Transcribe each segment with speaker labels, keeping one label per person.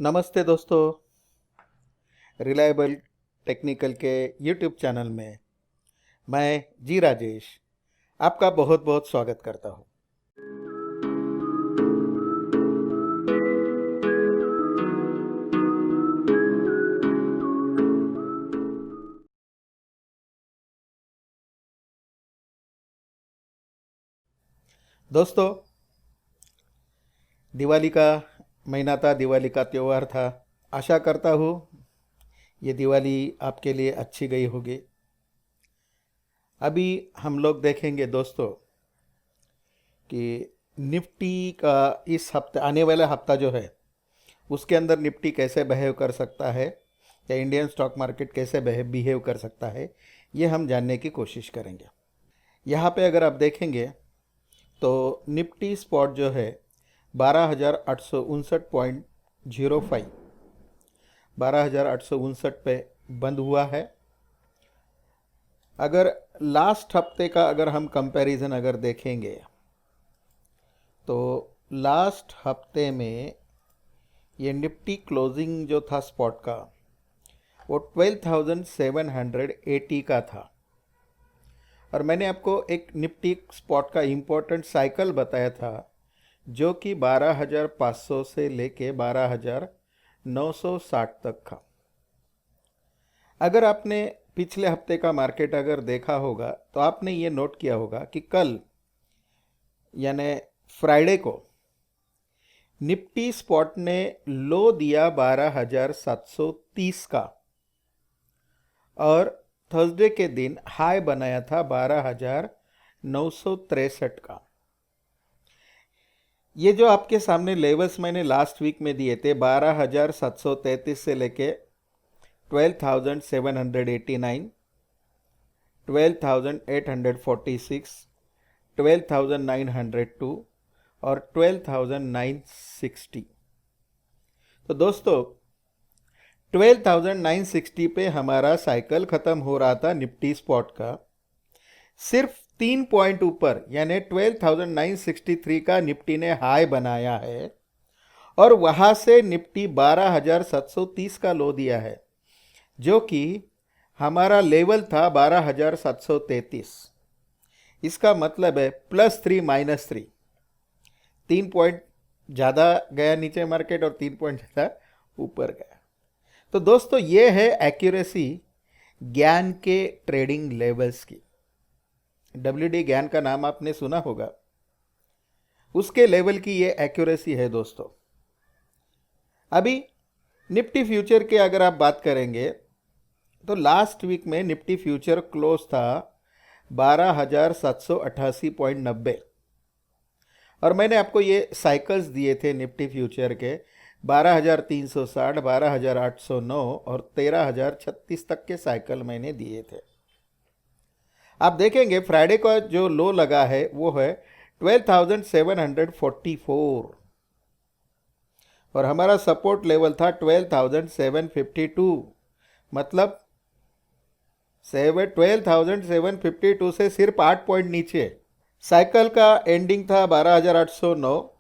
Speaker 1: नमस्ते दोस्तों। Reliable technical के यूट्यूब चैनल में मैं जी राजेश आपका बहुत बहुत स्वागत करता हूँ। दोस्तों, दिवाली का महीना था, दिवाली का त्यौहार था। आशा करता हूँ ये दिवाली आपके लिए अच्छी गई होगी। अभी हम लोग देखेंगे दोस्तों कि निफ्टी का इस हफ्ते आने वाला हफ्ता जो है उसके अंदर निफ्टी कैसे बिहेव कर सकता है या इंडियन स्टॉक मार्केट कैसे बिहेव कर सकता है, ये हम जानने की कोशिश करेंगे। यहाँ पे अगर आप देखेंगे तो निफ्टी स्पॉट जो है 12,859.05 12,859 पे बंद हुआ है। अगर लास्ट हफ्ते का अगर हम कंपैरिजन अगर देखेंगे तो लास्ट हफ्ते में ये निफ्टी क्लोजिंग जो था स्पॉट का वो 12,780 का था। और मैंने आपको एक निफ्टी स्पॉट का इम्पोर्टेंट साइकिल बताया था जो कि 12,500 से लेके 12,960 तक था। अगर आपने पिछले हफ्ते का मार्केट अगर देखा होगा तो आपने ये नोट किया होगा कि कल यानी फ्राइडे को निफ्टी स्पॉट ने लो दिया 12,730 का और थर्सडे के दिन हाई बनाया था 12,963 का। ये जो आपके सामने लेवल्स मैंने लास्ट वीक में दिए थे 12,733 से लेके 12,789, 12,846, 12,902 और 12,960। तो दोस्तों 12,960 पे हमारा साइकिल ख़त्म हो रहा था निफ्टी स्पॉट का। सिर्फ 3 पॉइंट ऊपर यानी 12,963 का निफ्टी ने हाई बनाया है और वहां से निफ्टी 12,730 का लो दिया है जो कि हमारा लेवल था 12,733। इसका मतलब है +3 -3, 3 पॉइंट ज़्यादा गया नीचे मार्केट और 3 पॉइंट ज़्यादा ऊपर गया। तो दोस्तों ये है एक्यूरेसी ज्ञान के ट्रेडिंग लेवल्स की। WD ज्ञान का नाम आपने सुना होगा, उसके लेवल की ये एक्यूरेसी है दोस्तों। अभी निफ्टी फ्यूचर के अगर आप बात करेंगे तो लास्ट वीक में निफ्टी फ्यूचर क्लोज था 12,788.90 और मैंने आपको ये साइकिल्स दिए थे निफ्टी फ्यूचर के 12,360, 12,809 और 13,036 तक के साइकिल मैंने दिए थे। आप देखेंगे फ्राइडे का जो लो लगा है वो है 12,744 और हमारा सपोर्ट लेवल था 12,752। मतलब 12,752 से सिर्फ 8 पॉइंट नीचे। साइकिल का एंडिंग था 12,809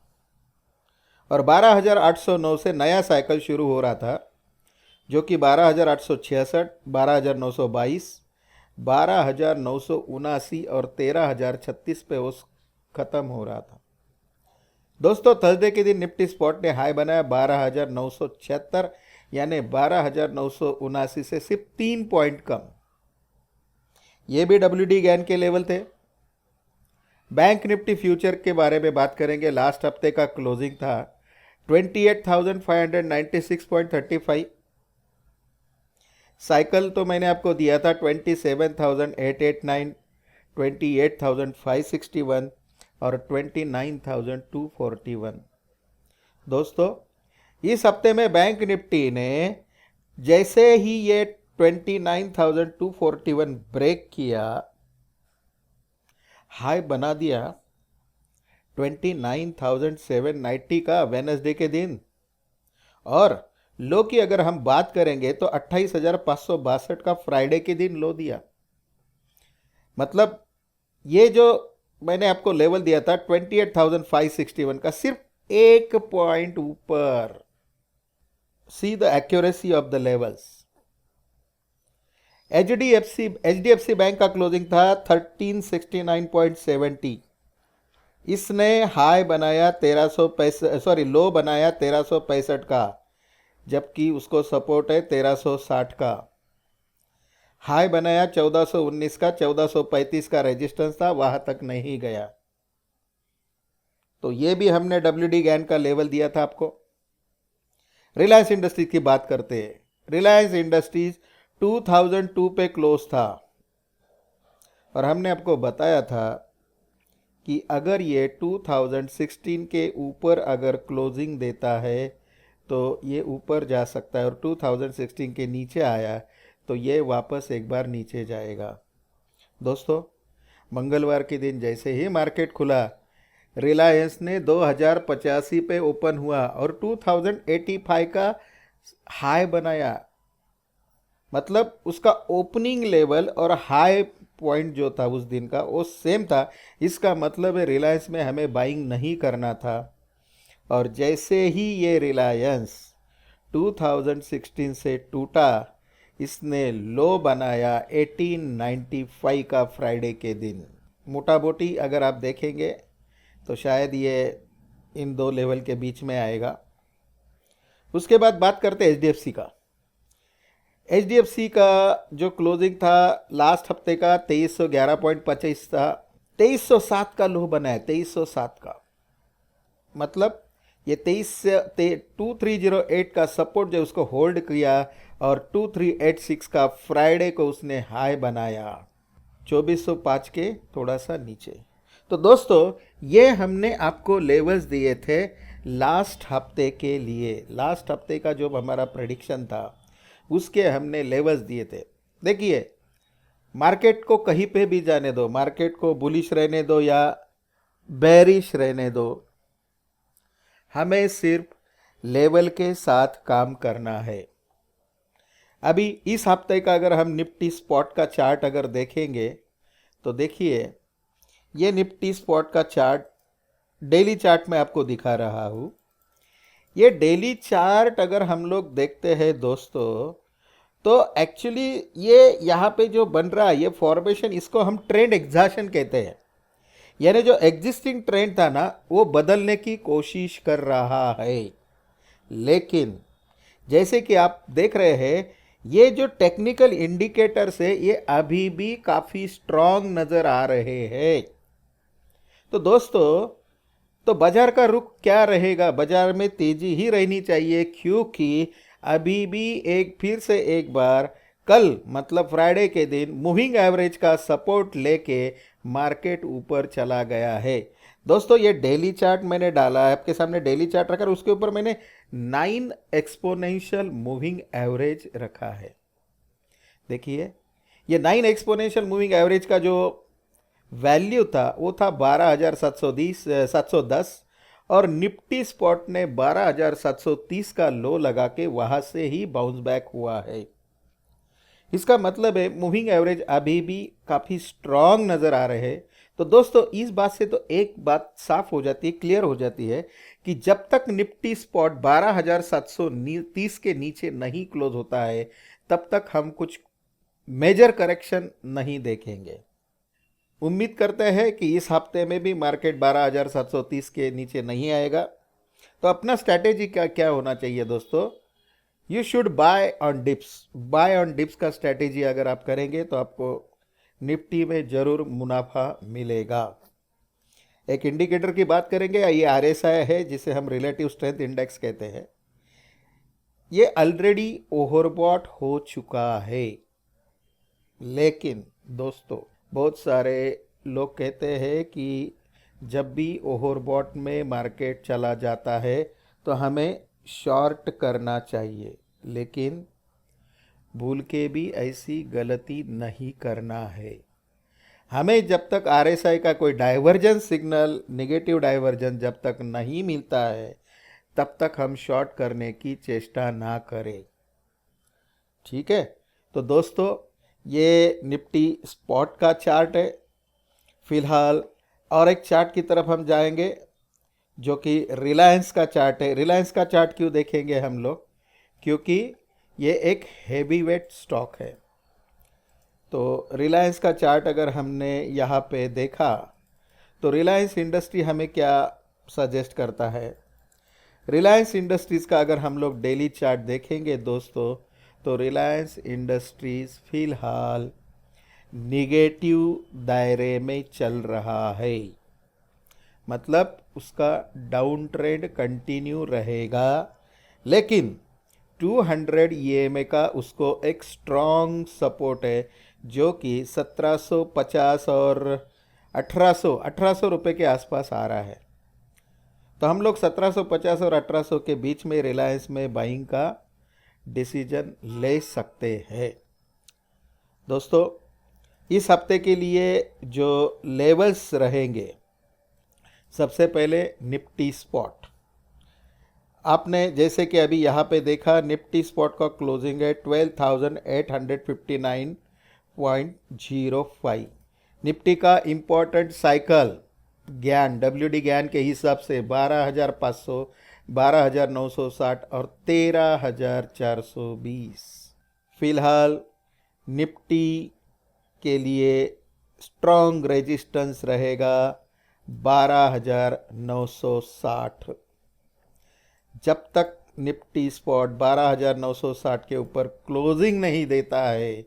Speaker 1: और 12,809 से नया साइकिल शुरू हो रहा था जो कि 12,866, 12,922, 12,979 और 13,036 पे वो ख़त्म हो रहा था। दोस्तों थर्सडे के दिन निफ्टी स्पॉट ने हाई बनाया 12,976 यानी 12,979 से सिर्फ 3 पॉइंट कम। ये भी WD ज्ञान के लेवल थे। बैंक निफ्टी फ्यूचर के बारे में बात करेंगे। लास्ट हफ्ते का क्लोजिंग था 28,596.35। साइकिल तो मैंने आपको दिया था 27,889, 28,561 और 29,241। दोस्तों इस हफ्ते में बैंक निफ्टी ने जैसे ही ये 29,241 ब्रेक किया, हाई बना दिया 29,790 का वेडनेसडे के दिन और लो की अगर हम बात करेंगे तो 28,562 का फ्राइडे के दिन लो दिया। मतलब ये जो मैंने आपको लेवल दिया था 28,561 का सिर्फ 1 पॉइंट ऊपर। See the accuracy of the levels. HDFC bank का क्लोजिंग था 1369.70। इसने हाई बनाया 1365, सॉरी लो बनाया 1365 का, जबकि उसको सपोर्ट है 1360 का। हाई बनाया 1419 का, 1435 का रेजिस्टेंस था, वहां तक नहीं गया। तो ये भी हमने WD गैन का लेवल दिया था आपको। रिलायंस इंडस्ट्रीज की बात करते हैं। रिलायंस इंडस्ट्रीज 2002 पे क्लोज था और हमने आपको बताया था कि अगर ये 2016 के ऊपर अगर क्लोजिंग देता है तो ये ऊपर जा सकता है, और 2016 के नीचे आया तो ये वापस एक बार नीचे जाएगा। दोस्तों, मंगलवार के दिन जैसे ही मार्केट खुला, रिलायंस ने 2085 पे ओपन हुआ और 2085 का हाई बनाया। मतलब उसका ओपनिंग लेवल और हाई पॉइंट जो था उस दिन का वो सेम था। इसका मतलब है रिलायंस में हमें बाइंग नहीं करना था। और जैसे ही ये रिलायंस 2016 से टूटा, इसने लो बनाया 1895 का फ्राइडे के दिन। मोटा मोटी अगर आप देखेंगे तो शायद ये इन दो लेवल के बीच में आएगा। उसके बाद बात करते हैं एचडीएफसी का। एचडीएफसी का जो क्लोजिंग था लास्ट हफ्ते का 2311.25 था, 2307 का लो बना है, 2307 का। मतलब ये 2308 का सपोर्ट जो उसको होल्ड किया और 2386 का फ्राइडे को उसने हाई बनाया 2405 के थोड़ा सा नीचे। तो दोस्तों, ये हमने आपको लेवल्स दिए थे लास्ट हफ्ते के लिए। लास्ट हफ्ते का जो हमारा प्रेडिक्शन था उसके हमने लेवल्स दिए थे। देखिए, मार्केट को कहीं पे भी जाने दो, मार्केट को बुलिश रहने दो या बेरिश रहने दो, हमें सिर्फ लेवल के साथ काम करना है। अभी इस हफ्ते का अगर हम निफ्टी स्पॉट का चार्ट अगर देखेंगे तो देखिए, ये निफ्टी स्पॉट का चार्ट डेली चार्ट में आपको दिखा रहा हूँ। ये डेली चार्ट अगर हम लोग देखते हैं दोस्तों, तो एक्चुअली ये यहाँ पे जो बन रहा है ये फॉर्मेशन, इसको हम ट्रेंड एग्जाशन कहते हैं। यानी जो एग्जिस्टिंग ट्रेंड था ना वो बदलने की कोशिश कर रहा है। लेकिन जैसे कि आप देख रहे हैं, ये जो टेक्निकल इंडिकेटर्स है ये अभी भी काफ़ी स्ट्रांग नज़र आ रहे हैं। तो दोस्तों, तो बाजार का रुख क्या रहेगा? बाजार में तेजी ही रहनी चाहिए, क्योंकि अभी भी फिर से एक बार कल मतलब फ्राइडे के दिन मूविंग एवरेज का सपोर्ट लेके मार्केट ऊपर चला गया है। दोस्तों, ये डेली चार्ट मैंने डाला है आपके सामने, डेली चार्ट रखा, उसके ऊपर मैंने 9 एक्सपोनेंशियल मूविंग एवरेज रखा है। देखिए, ये 9 एक्सपोनेंशियल मूविंग एवरेज का जो वैल्यू था वो था 12,710 और निफ्टी स्पॉट ने 12,730 का लो लगा के वहां से ही बाउंस बैक हुआ है। इसका मतलब है मूविंग एवरेज अभी भी काफ़ी स्ट्रांग नज़र आ रहे हैं। तो दोस्तों, इस बात से तो एक बात साफ हो जाती है, क्लियर हो जाती है कि जब तक निफ्टी स्पॉट 12,730 के नीचे नहीं क्लोज होता है तब तक हम कुछ मेजर करेक्शन नहीं देखेंगे। उम्मीद करते हैं कि इस हफ्ते में भी मार्केट 12,730 के नीचे नहीं आएगा। तो अपना स्ट्रैटेजी क्या होना चाहिए दोस्तों? You should buy on dips. Buy on dips का स्ट्रैटेजी अगर आप करेंगे तो आपको निफ्टी में ज़रूर मुनाफा मिलेगा। एक इंडिकेटर की बात करेंगे, ये RSI है जिसे हम रिलेटिव स्ट्रेंथ इंडेक्स कहते हैं। ये ऑलरेडी ओवरबॉट हो चुका है। लेकिन दोस्तों, बहुत सारे लोग कहते हैं कि जब भी ओवरबॉट में मार्केट चला जाता है तो हमें शॉर्ट करना चाहिए, लेकिन भूल के भी ऐसी गलती नहीं करना है। हमें जब तक RSI का कोई डाइवर्जेंस सिग्नल, नेगेटिव डाइवर्जेंस जब तक नहीं मिलता है तब तक हम शॉर्ट करने की चेष्टा ना करें। ठीक है? तो दोस्तों, ये निफ्टी स्पॉट का चार्ट है फिलहाल। और एक चार्ट की तरफ हम जाएंगे जो कि रिलायंस का चार्ट है। रिलायंस का चार्ट क्यों देखेंगे हम लोग? क्योंकि ये एक हेवी वेट स्टॉक है। तो रिलायंस का चार्ट अगर हमने यहाँ पे देखा तो रिलायंस इंडस्ट्री हमें क्या सजेस्ट करता है। रिलायंस इंडस्ट्रीज़ का अगर हम लोग डेली चार्ट देखेंगे दोस्तों, तो रिलायंस इंडस्ट्रीज़ फिलहाल निगेटिव दायरे में चल रहा है, मतलब उसका डाउन ट्रेंड कंटिन्यू रहेगा। लेकिन 200 ईएमए का उसको एक स्ट्रॉन्ग सपोर्ट है, जो कि 1750 और 1800 रुपये के आसपास आ रहा है। तो हम लोग 1750 और 1800 के बीच में रिलायंस में बाइंग का डिसीजन ले सकते हैं। दोस्तों, इस हफ्ते के लिए जो लेवल्स रहेंगे, सबसे पहले निफ्टी स्पॉट। आपने जैसे कि अभी यहाँ पे देखा, निफ्टी स्पॉट का क्लोजिंग है 12,859.05। निफ्टी का इम्पोर्टेंट साइकिल ज्ञान WD ज्ञान के हिसाब से 12,500, 12,960 और 13,420। फिलहाल निफ्टी के लिए स्ट्रॉन्ग रेजिस्टेंस रहेगा 12,960। जब तक निफ्टी स्पॉट 12,960 के ऊपर क्लोजिंग नहीं देता है,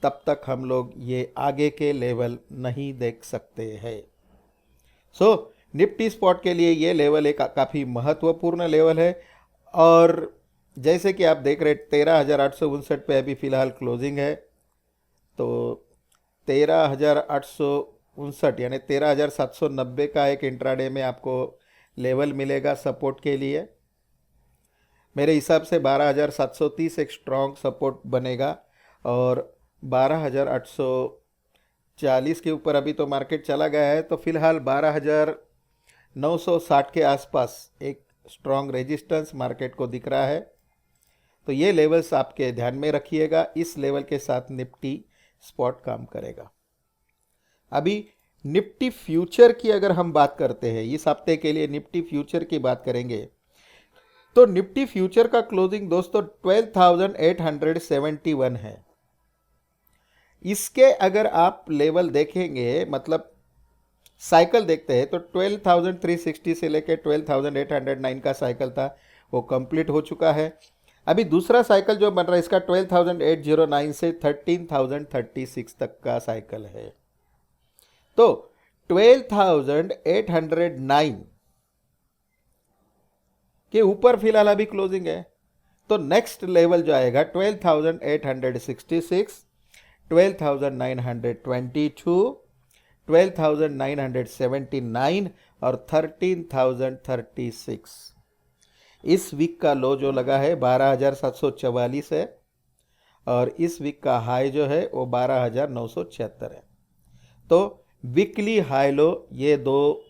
Speaker 1: तब तक हम लोग ये आगे के लेवल नहीं देख सकते हैं। निफ्टी स्पॉट के लिए ये लेवल एक काफ़ी महत्वपूर्ण लेवल है। और जैसे कि आप देख रहे 13,859 पे अभी फ़िलहाल क्लोजिंग है, तो 13,859 यानी 13,790 का एक इंट्राडे में आपको लेवल मिलेगा सपोर्ट के लिए। मेरे हिसाब से 12,730 एक स्ट्रॉन्ग सपोर्ट बनेगा, और 12,840 के ऊपर अभी तो मार्केट चला गया है, तो फिलहाल 12,960 के आसपास एक स्ट्रॉन्ग रेजिस्टेंस मार्केट को दिख रहा है। तो ये लेवल्स आपके ध्यान में रखिएगा। इस लेवल के साथ निफ्टी स्पॉट काम करेगा। अभी निफ्टी फ्यूचर की अगर हम बात करते हैं, इस हफ्ते के लिए निफ्टी फ्यूचर की बात करेंगे, तो निफ्टी फ्यूचर का क्लोजिंग दोस्तों 12,871 है। इसके अगर आप लेवल देखेंगे, मतलब साइकिल देखते हैं, तो 12,360 से लेकर 12,809 का साइकिल था, वो कंप्लीट हो चुका है। अभी दूसरा साइकिल जो बन रहा है इसका 12,809 से 13,036 तक का साइकिल है। तो 12,809 के ऊपर फिलहाल अभी क्लोजिंग है। तो नेक्स्ट लेवल जो आएगा 12,866, 12,922, 12,979 और 13,036। इस वीक का लो जो लगा है 12,744 है, और इस वीक का हाई जो है वो 12,976 है। तो वीकली हाई लो ये दो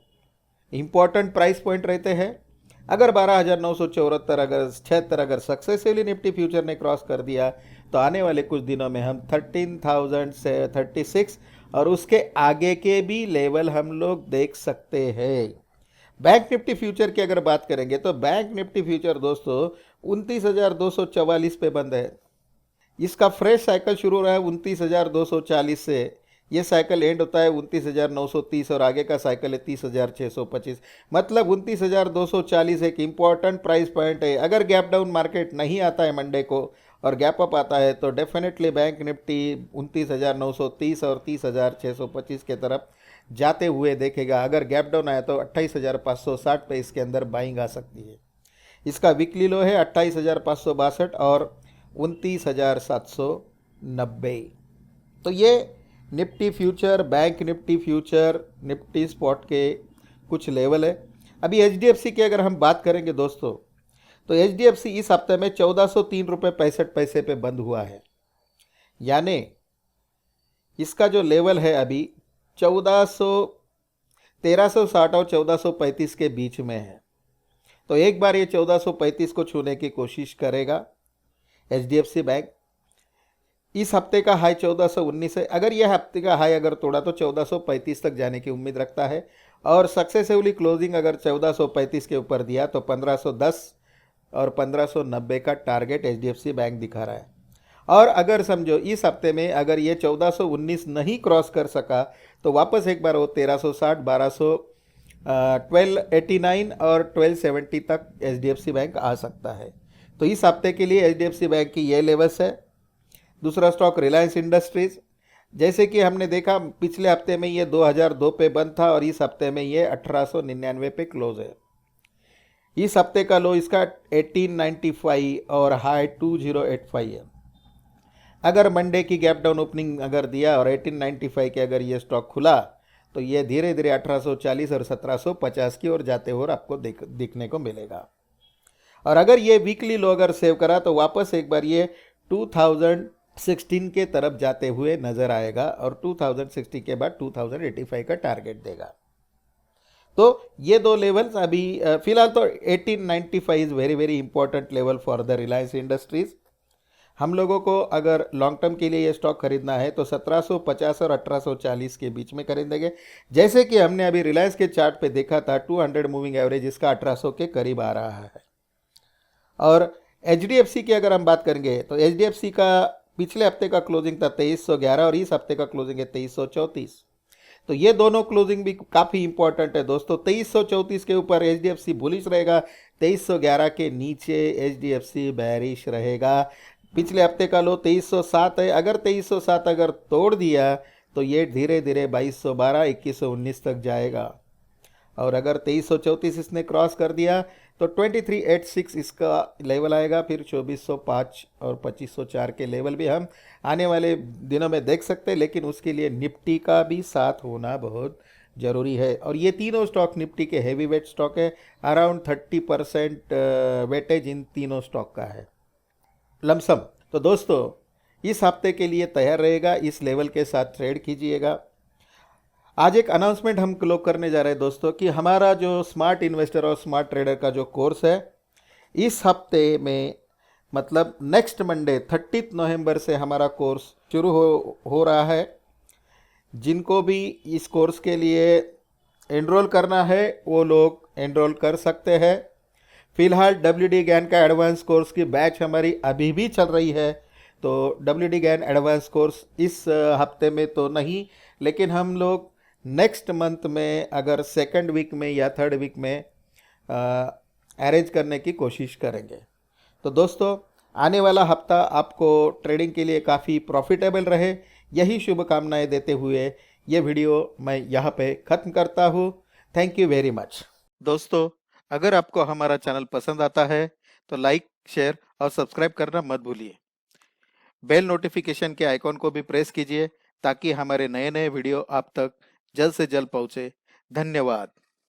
Speaker 1: इंपॉर्टेंट प्राइस पॉइंट रहते हैं। अगर 12,974 अगर 76 अगर सक्सेसफुली निफ्टी फ्यूचर ने क्रॉस कर दिया, तो आने वाले कुछ दिनों में हम 13,036 और उसके आगे के भी लेवल हम लोग देख सकते हैं। बैंक निफ्टी फ्यूचर की अगर बात करेंगे, तो बैंक निफ्टी फ्यूचर दोस्तों 29,244 पे बंद है। इसका फ्रेश साइकिल शुरू हो रहा है 29,240 से। ये साइकिल एंड होता है 29,930 और आगे का साइकिल है 30,625। मतलब 29,240 एक इम्पॉर्टेंट प्राइस पॉइंट है। अगर गैप डाउन मार्केट नहीं आता है मंडे को और गैप अप आता है, तो डेफिनेटली बैंक निफ्टी 29,930 और 30,625 के तरफ जाते हुए देखेगा। अगर गैप डाउन आया तो 28,560 पे इसके अंदर बाइंग आ सकती है। इसका वीकली लो है 28,562 और 29,790। तो ये Nifty future, bank Nifty future, Nifty spot के कुछ लेवल है। अभी HDFC की अगर हम बात करेंगे दोस्तों, तो HDFC इस हफ्ते में 1403 रुपये 65 पैसे पे बंद हुआ है। यानी इसका जो लेवल है अभी 1360 और 1435 के बीच में है। तो एक बार ये 1435 को छूने की कोशिश करेगा HDFC बैंक। इस हफ्ते का हाई 1419 है। अगर यह हफ्ते का हाई अगर तोड़ा तो 1435 तक जाने की उम्मीद रखता है, और सक्सेसफुली क्लोजिंग अगर 1435 के ऊपर दिया तो 1510 और 1590 का टारगेट एचडीएफसी बैंक दिखा रहा है। और अगर समझो इस हफ्ते में अगर ये 1419 नहीं क्रॉस कर सका तो वापस एक बार वो 1360, 1200, 1289 और 1270 तक एचडीएफसी बैंक आ सकता है। तो इस हफ्ते के लिए एचडीएफसी बैंक की ये लेवल्स है। दूसरा स्टॉक रिलायंस इंडस्ट्रीज, जैसे कि हमने देखा पिछले हफ्ते में ये 2002 पे बंद था और इस हफ्ते में ये 1899 पे क्लोज है। इस हफ्ते का लो इसका 1895 और हाई 2085 है। अगर मंडे की गैप डाउन ओपनिंग अगर दिया और 1895 के अगर ये स्टॉक खुला तो ये धीरे धीरे 1840 और 1750 की ओर जाते हुए आपको दिखने को मिलेगा। और अगर ये वीकली लो अगर सेव करा तो वापस एक बार ये 2016 के तरफ जाते हुए नजर आएगा और 2060 के बाद 2085 का टारगेट देगा। तो ये दो लेवल्स अभी फिलहाल तो 1895 is very very important level for the Reliance industries. हम लोगों को अगर लॉन्ग टर्म के लिए ये स्टॉक खरीदना है तो 1750 और 1840 के बीच में खरीदेंगे। जैसे कि हमने अभी रिलायंस के चार्ट पे देखा था 200 मूविंग एवरेज इसका 1800 के करीब आ रहा है। और एचडीएफसी की अगर हम बात करेंगे तो एचडीएफसी का पिछले हफ्ते का क्लोजिंग था 2311 और इस हफ्ते का क्लोजिंग है 2334। तो ये दोनों क्लोजिंग भी काफ़ी इंपॉर्टेंट है दोस्तों। 2334 के ऊपर एचडीएफसी बुलिश रहेगा, 2311 के नीचे एचडीएफसी बैरिश रहेगा। पिछले हफ्ते का लो 2307 है, अगर 2307 अगर तोड़ दिया तो ये धीरे धीरे 2212, 2119 तक जाएगा। और अगर 2334 इसने क्रॉस कर दिया तो 2386 इसका लेवल आएगा। फिर 2405 और 2504 के लेवल भी हम आने वाले दिनों में देख सकते हैं, लेकिन उसके लिए निफ्टी का भी साथ होना बहुत ज़रूरी है। और ये तीनों स्टॉक निफ्टी के हैवी वेट स्टॉक है, अराउंड 30% वेटेज इन तीनों स्टॉक का है लमसम। तो दोस्तों इस हफ्ते के लिए तैयार रहेगा, इस लेवल के साथ ट्रेड कीजिएगा। आज एक अनाउंसमेंट हम लोग करने जा रहे हैं दोस्तों कि हमारा जो स्मार्ट इन्वेस्टर और स्मार्ट ट्रेडर का जो कोर्स है इस हफ्ते में मतलब नेक्स्ट मंडे 30 नवंबर से हमारा कोर्स शुरू हो रहा है। जिनको भी इस कोर्स के लिए एनरोल करना है वो लोग एनरोल कर सकते हैं। फिलहाल WD ज्ञान का एडवांस कोर्स की बैच हमारी अभी भी चल रही है। तो WD ज्ञान एडवांस कोर्स इस हफ्ते में तो नहीं, लेकिन हम लोग नेक्स्ट मंथ में अगर सेकंड वीक में या थर्ड वीक में अरेंज करने की कोशिश करेंगे। तो दोस्तों आने वाला हफ्ता आपको ट्रेडिंग के लिए काफ़ी प्रॉफिटेबल रहे, यही शुभकामनाएं देते हुए ये वीडियो मैं यहाँ पे ख़त्म करता हूँ। Thank you very much. दोस्तों अगर आपको हमारा चैनल पसंद आता है तो लाइक, शेयर और सब्सक्राइब करना मत भूलिए। बेल नोटिफिकेशन के आइकॉन को भी प्रेस कीजिए ताकि हमारे नए नए वीडियो आप तक जल्द से जल्द पहुँचे। धन्यवाद।